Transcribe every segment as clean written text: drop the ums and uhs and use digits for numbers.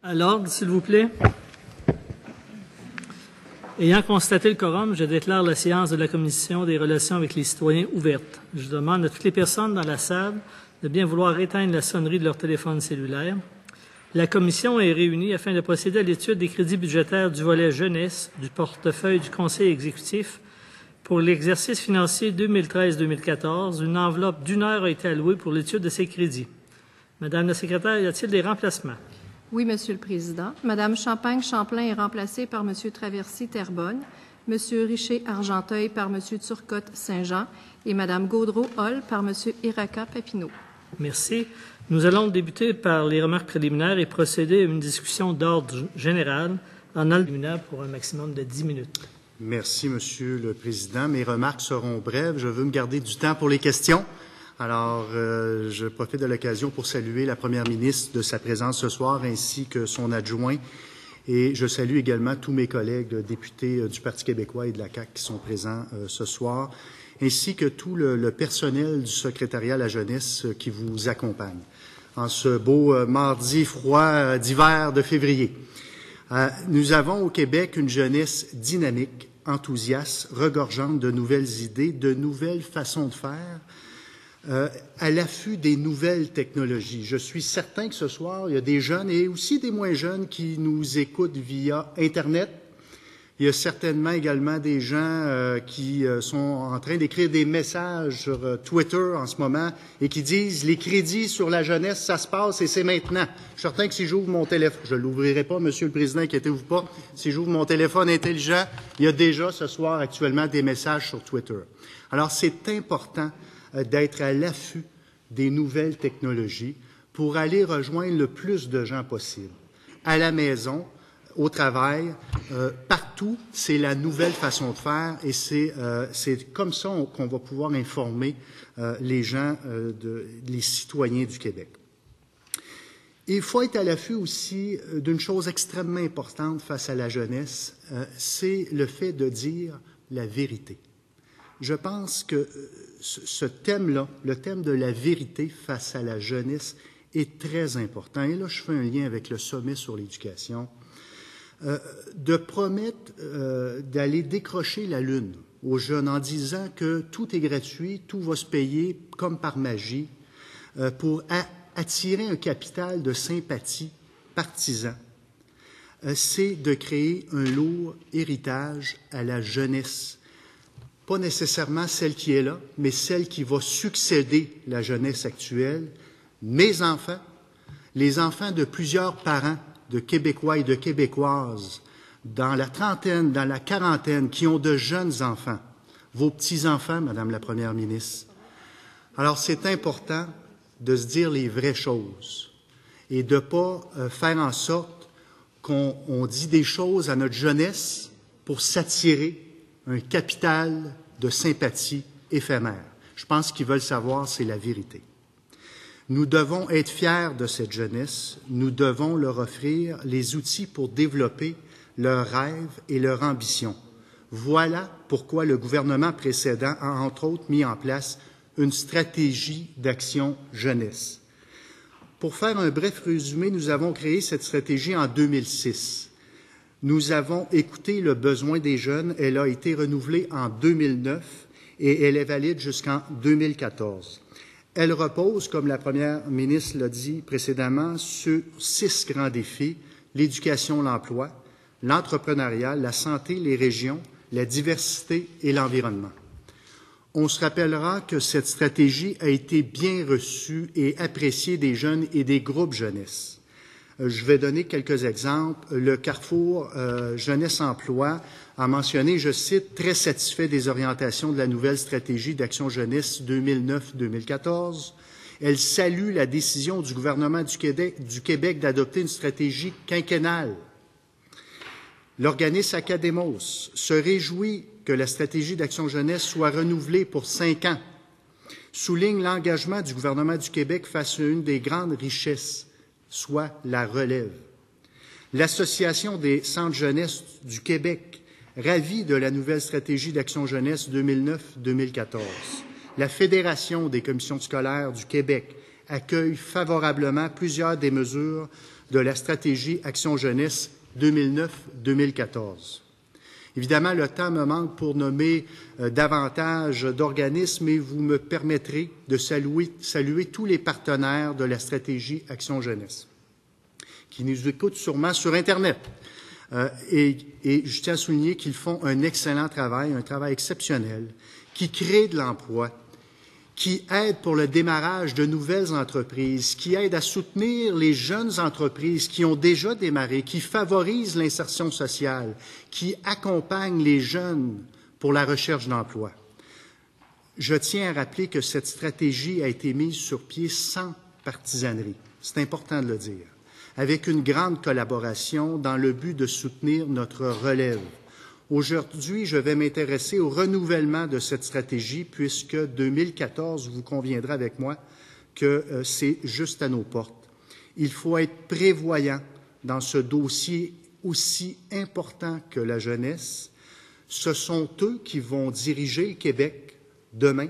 À l'ordre, s'il vous plaît. Ayant constaté le quorum, je déclare la séance de la Commission des relations avec les citoyens ouverte. Je demande à toutes les personnes dans la salle de bien vouloir éteindre la sonnerie de leur téléphone cellulaire. La Commission est réunie afin de procéder à l'étude des crédits budgétaires du volet jeunesse du portefeuille du Conseil exécutif pour l'exercice financier 2013-2014. Une enveloppe d'1 heure a été allouée pour l'étude de ces crédits. Madame la secrétaire, y a-t-il des remplacements? Oui, Monsieur le Président. Madame Champagne-Champlain est remplacée par Monsieur Traversy-Terrebonne, Monsieur Richer-Argenteuil par Monsieur Turcotte-Saint-Jean et Madame Gaudreau-Hall par Monsieur Iraka-Papineau. Merci. Nous allons débuter par les remarques préliminaires et procéder à une discussion d'ordre général en préliminaire pour un maximum de 10 minutes. Merci, Monsieur le Président. Mes remarques seront brèves. Je veux me garder du temps pour les questions. Alors, je profite de l'occasion pour saluer la Première ministre de sa présence ce soir, ainsi que son adjoint. Et je salue également tous mes collègues députés du Parti québécois et de la CAQ qui sont présents ce soir, ainsi que tout le personnel du secrétariat à la jeunesse qui vous accompagne en ce beau mardi froid d'hiver de février. Nous avons au Québec une jeunesse dynamique, enthousiaste, regorgeante de nouvelles idées, de nouvelles façons de faire, à l'affût des nouvelles technologies. Je suis certain que ce soir, il y a des jeunes et aussi des moins jeunes qui nous écoutent via Internet. Il y a certainement également des gens qui sont en train d'écrire des messages sur Twitter en ce moment et qui disent « Les crédits sur la jeunesse, ça se passe et c'est maintenant ». Je suis certain que si j'ouvre mon téléphone, je ne l'ouvrirai pas, Monsieur le Président, inquiétez-vous pas, si j'ouvre mon téléphone intelligent, il y a déjà ce soir actuellement des messages sur Twitter. Alors, c'est important d'être à l'affût des nouvelles technologies pour aller rejoindre le plus de gens possible. À la maison, au travail, partout, c'est la nouvelle façon de faire et c'est comme ça qu'on va pouvoir informer les gens, les citoyens du Québec. Il faut être à l'affût aussi d'une chose extrêmement importante face à la jeunesse, c'est le fait de dire la vérité. Je pense que ce thème-là, le thème de la vérité face à la jeunesse, est très important. Et là, je fais un lien avec le sommet sur l'éducation. De promettre d'aller décrocher la Lune aux jeunes en disant que tout est gratuit, tout va se payer comme par magie, pour attirer un capital de sympathie partisan, c'est de créer un lourd héritage à la jeunesse. Pas nécessairement celle qui est là, mais celle qui va succéder la jeunesse actuelle, mes enfants, les enfants de plusieurs parents, de Québécois et de Québécoises, dans la trentaine, dans la quarantaine, qui ont de jeunes enfants, vos petits-enfants, Madame la Première ministre. Alors, c'est important de se dire les vraies choses et de ne pas faire en sorte qu'on dit des choses à notre jeunesse pour s'attirer un capital de sympathie éphémère. Je pense qu'ils veulent savoir, c'est la vérité. Nous devons être fiers de cette jeunesse. Nous devons leur offrir les outils pour développer leurs rêves et leurs ambitions. Voilà pourquoi le gouvernement précédent a, entre autres, mis en place une stratégie d'action jeunesse. Pour faire un bref résumé, nous avons créé cette stratégie en 2006. Nous avons écouté le besoin des jeunes. Elle a été renouvelée en 2009 et elle est valide jusqu'en 2014. Elle repose, comme la Première ministre l'a dit précédemment, sur 6 grands défis: l'éducation, l'emploi, l'entrepreneuriat, la santé, les régions, la diversité et l'environnement. On se rappellera que cette stratégie a été bien reçue et appréciée des jeunes et des groupes jeunesse. Je vais donner quelques exemples. Le Carrefour Jeunesse-Emploi a mentionné, je cite, « très satisfait des orientations de la nouvelle stratégie d'action jeunesse 2009-2014 ». Elle salue la décision du gouvernement du Québec d'adopter une stratégie quinquennale. L'organisme Academos se réjouit que la stratégie d'action jeunesse soit renouvelée pour 5 ans, souligne l'engagement du gouvernement du Québec face à une des grandes richesses, soit la relève. L'Association des centres jeunesse du Québec, ravie de la nouvelle stratégie d'action jeunesse 2009-2014. La Fédération des commissions scolaires du Québec, accueille favorablement plusieurs des mesures de la stratégie Action Jeunesse 2009-2014. Évidemment, le temps me manque pour nommer davantage d'organismes, mais vous me permettrez de saluer tous les partenaires de la stratégie Action Jeunesse qui nous écoutent sûrement sur Internet. Et je tiens à souligner qu'ils font un excellent travail, un travail exceptionnel, qui crée de l'emploi, qui aide pour le démarrage de nouvelles entreprises, qui aide à soutenir les jeunes entreprises qui ont déjà démarré, qui favorise l'insertion sociale, qui accompagne les jeunes pour la recherche d'emploi. Je tiens à rappeler que cette stratégie a été mise sur pied sans partisanerie. C'est important de le dire, avec une grande collaboration dans le but de soutenir notre relève. Aujourd'hui, je vais m'intéresser au renouvellement de cette stratégie puisque 2014, vous conviendrez avec moi que c'est juste à nos portes. Il faut être prévoyant dans ce dossier aussi important que la jeunesse. Ce sont eux qui vont diriger le Québec demain.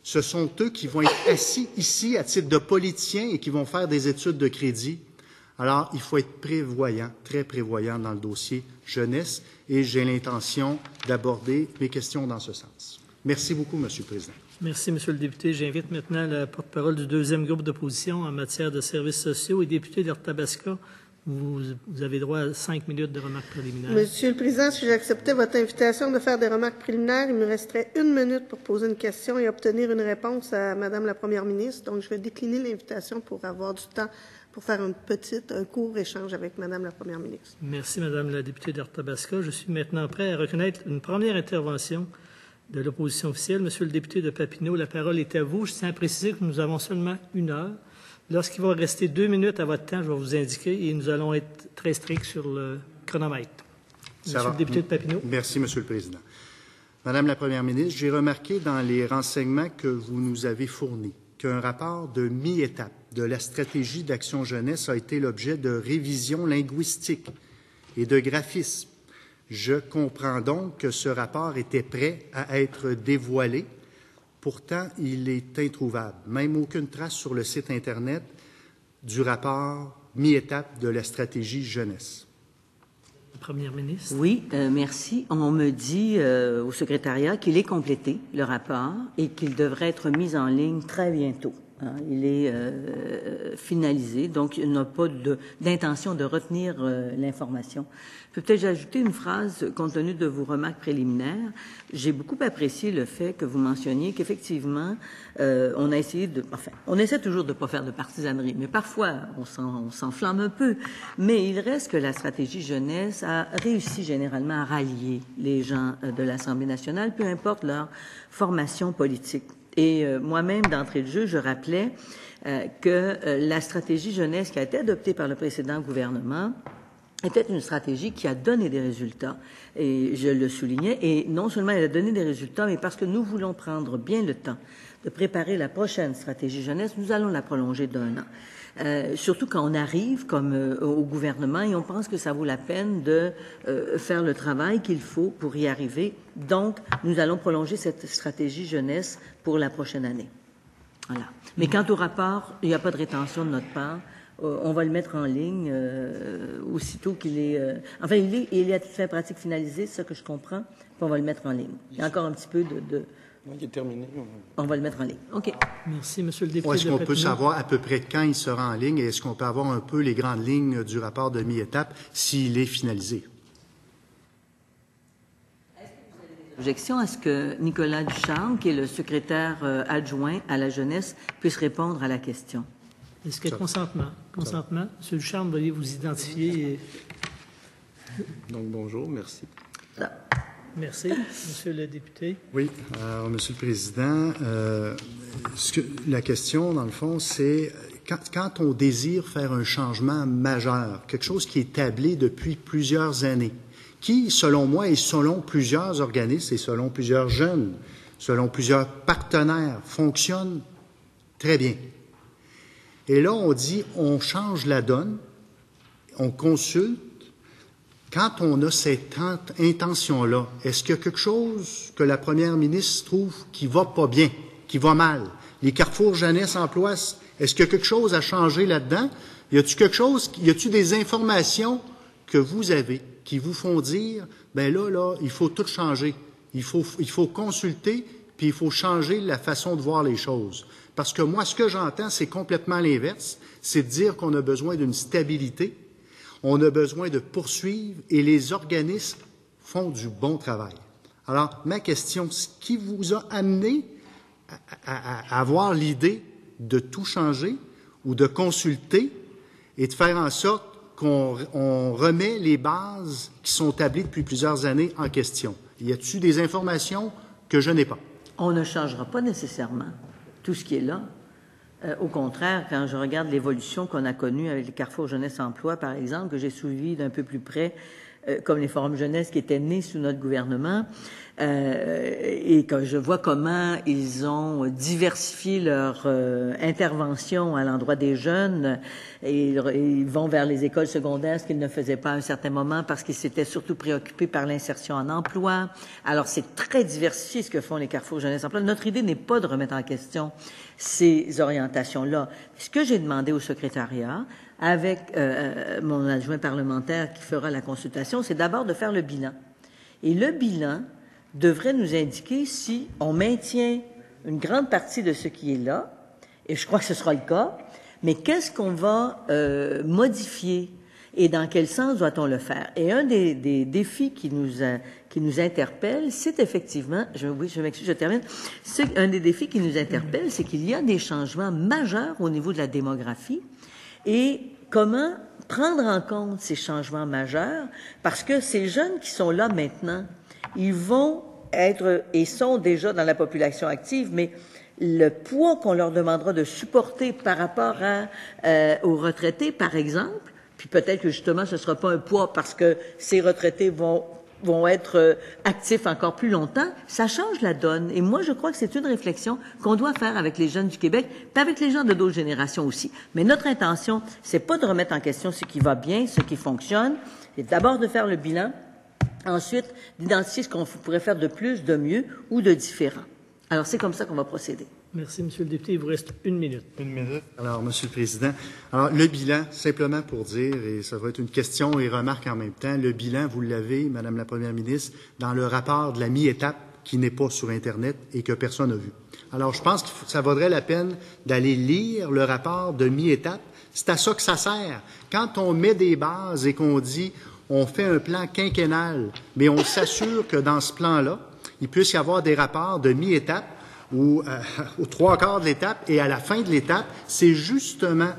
Ce sont eux qui vont être assis ici à titre de politiciens et qui vont faire des études de crédit. Alors, il faut être prévoyant, très prévoyant dans le dossier jeunesse et j'ai l'intention d'aborder mes questions dans ce sens. Merci beaucoup, M. le Président. Merci, M. le député. J'invite maintenant la porte-parole du deuxième groupe d'opposition en matière de services sociaux et député d'Arthabasca. Vous avez droit à 5 minutes de remarques préliminaires. Monsieur le Président, si j'acceptais votre invitation de faire des remarques préliminaires, il me resterait 1 minute pour poser une question et obtenir une réponse à Mme la Première ministre. Donc, je vais décliner l'invitation pour avoir du temps pour faire un court échange avec Mme la Première ministre. Merci, Mme la députée d'Arthabasca. Je suis maintenant prêt à reconnaître une première intervention de l'opposition officielle. Monsieur le député de Papineau, la parole est à vous. Je tiens à préciser que nous avons seulement 1 heure. Lorsqu'il va rester 2 minutes à votre temps, je vais vous indiquer et nous allons être très stricts sur le chronomètre. Monsieur le député de Papineau. Merci, Monsieur le Président. Madame la Première ministre, j'ai remarqué dans les renseignements que vous nous avez fournis qu'un rapport de mi-étape de la stratégie d'Action Jeunesse a été l'objet de révisions linguistiques et de graphismes. Je comprends donc que ce rapport était prêt à être dévoilé. Pourtant, il est introuvable, même aucune trace sur le site Internet du rapport mi-étape de la stratégie jeunesse. Première ministre. Oui, merci. On me dit au secrétariat qu'il est complété, le rapport, et qu'il devrait être mis en ligne très bientôt. Hein, il est finalisé, donc il n'a pas d'intention de retenir l'information. Peut-être ajouter une phrase compte tenu de vos remarques préliminaires. J'ai beaucoup apprécié le fait que vous mentionniez qu'effectivement, on a essayé on essaie toujours de ne pas faire de partisanerie, mais parfois on s'enflamme un peu. Mais il reste que la stratégie jeunesse a réussi généralement à rallier les gens de l'Assemblée nationale, peu importe leur formation politique. Et moi-même, d'entrée de jeu, je rappelais que la stratégie jeunesse qui a été adoptée par le précédent gouvernement était une stratégie qui a donné des résultats, et je le soulignais, et non seulement elle a donné des résultats, mais parce que nous voulons prendre bien le temps de préparer la prochaine stratégie jeunesse, nous allons la prolonger d'1 an. Surtout quand on arrive comme au gouvernement et on pense que ça vaut la peine de faire le travail qu'il faut pour y arriver. Donc, nous allons prolonger cette stratégie jeunesse pour la prochaine année. Voilà. Mais quant au rapport, il n'y a pas de rétention de notre part. On va le mettre en ligne aussitôt qu'il est... enfin, il est à toute fin pratique finalisé, c'est ça que je comprends, puis on va le mettre en ligne. Il y a encore un petit peu de... Il est terminé. On va le mettre en ligne. OK. Merci, Monsieur le député. Est-ce qu'on peut savoir à peu près quand il sera en ligne et est-ce qu'on peut avoir un peu les grandes lignes du rapport de mi-étape s'il est finalisé? Est-ce que vous avez des objections à ce que Nicolas Ducharme, qui est le secrétaire adjoint à la jeunesse, puisse répondre à la question? Est-ce que consentement? Monsieur Ducharme, veuillez vous identifier. Donc, bonjour, merci. Merci. Monsieur le député. Oui. Alors, Monsieur le Président, la question, dans le fond, c'est quand on désire faire un changement majeur, quelque chose qui est établi depuis plusieurs années, qui, selon moi, et selon plusieurs organismes et selon plusieurs jeunes, selon plusieurs partenaires, fonctionne très bien. Et là, on dit, on change la donne, on consulte. Quand on a cette intention-là, est-ce qu'il y a quelque chose que la première ministre trouve qui va pas bien, qui va mal? Les carrefours jeunesse emploi, Est-ce qu'il y a quelque chose à changer là-dedans? Y a-t-il des informations que vous avez qui vous font dire, ben là, il faut tout changer. Il faut consulter, puis il faut changer la façon de voir les choses. Parce que moi, ce que j'entends, c'est complètement l'inverse. C'est de dire qu'on a besoin d'une stabilité, on a besoin de poursuivre, et les organismes font du bon travail. Alors, ma question, ce qui vous a amené à avoir l'idée de tout changer ou de consulter et de faire en sorte qu'on remet les bases qui sont établies depuis plusieurs années en question? Y a-t-il des informations que je n'ai pas? On ne changera pas nécessairement tout ce qui est là. Au contraire, quand je regarde l'évolution qu'on a connue avec le Carrefour Jeunesse Emploi, par exemple, que j'ai suivi d'un peu plus près, comme les forums jeunesse qui étaient nés sous notre gouvernement, et que je vois comment ils ont diversifié leur intervention à l'endroit des jeunes, et ils vont vers les écoles secondaires, ce qu'ils ne faisaient pas à un certain moment parce qu'ils s'étaient surtout préoccupés par l'insertion en emploi. Alors, c'est très diversifié ce que font les Carrefours Jeunesse Emploi. Notre idée n'est pas de remettre en question ces orientations-là. Ce que j'ai demandé au secrétariat, avec mon adjoint parlementaire qui fera la consultation, c'est d'abord de faire le bilan. Et le bilan devrait nous indiquer si on maintient une grande partie de ce qui est là, et je crois que ce sera le cas, mais qu'est-ce qu'on va modifier et dans quel sens doit-on le faire? Et un des défis qui nous interpelle, c'est effectivement, je m'excuse, je termine, un des défis qui nous interpelle, c'est qu'il y a des changements majeurs au niveau de la démographie, et comment prendre en compte ces changements majeurs, parce que ces jeunes qui sont là maintenant, ils vont être et sont déjà dans la population active, mais le poids qu'on leur demandera de supporter par rapport aux retraités, par exemple, puis peut-être que justement ce ne sera pas un poids parce que ces retraités vont être actifs encore plus longtemps, ça change la donne. Et moi, je crois que c'est une réflexion qu'on doit faire avec les jeunes du Québec, puis avec les gens de d'autres générations aussi. Mais notre intention, c'est pas de remettre en question ce qui va bien, ce qui fonctionne, c'est d'abord de faire le bilan, ensuite d'identifier ce qu'on pourrait faire de plus, de mieux ou de différent. Alors, c'est comme ça qu'on va procéder. Merci, Monsieur le député. Il vous reste 1 minute. 1 minute. Alors, Monsieur le Président, alors le bilan, simplement pour dire, et ça va être une question et remarque en même temps, le bilan, vous l'avez, Madame la Première ministre, dans le rapport de la mi-étape qui n'est pas sur Internet et que personne n'a vu. Alors, je pense que ça vaudrait la peine d'aller lire le rapport de mi-étape. C'est à ça que ça sert. Quand on met des bases et qu'on dit on fait un plan quinquennal, mais on s'assure que dans ce plan-là, il puisse y avoir des rapports de mi-étape ou aux 3/4 de l'étape et à la fin de l'étape, c'est justement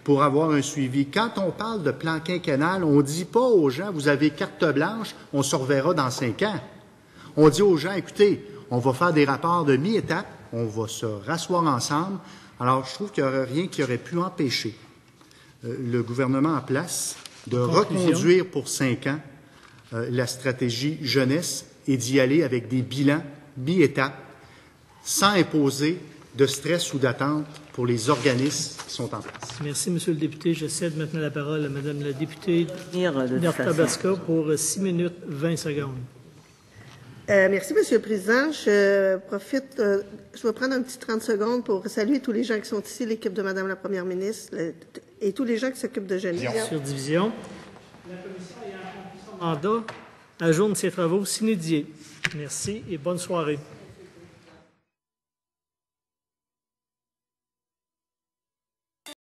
pour avoir un suivi. Quand on parle de plan quinquennal, on ne dit pas aux gens, vous avez carte blanche, on se reverra dans 5 ans. On dit aux gens, écoutez, on va faire des rapports de mi-étape, on va se rasseoir ensemble. Alors, je trouve qu'il n'y aurait rien qui aurait pu empêcher le gouvernement en place de reconduire pour 5 ans la stratégie jeunesse et d'y aller avec des bilans mi-étape sans imposer de stress ou d'attente pour les organismes qui sont en place. Merci, Monsieur le député. Je cède maintenant la parole à Madame la députée Tabasco pour 6 minutes 20 secondes. Merci, Monsieur le Président. Je profite, je vais prendre un petit 30 secondes pour saluer tous les gens qui sont ici, l'équipe de Madame la Première ministre et tous les gens qui s'occupent de jeunes. Sur division, la Commission ayant accompli son mandat ajourne ses travaux sine die. Merci et bonne soirée.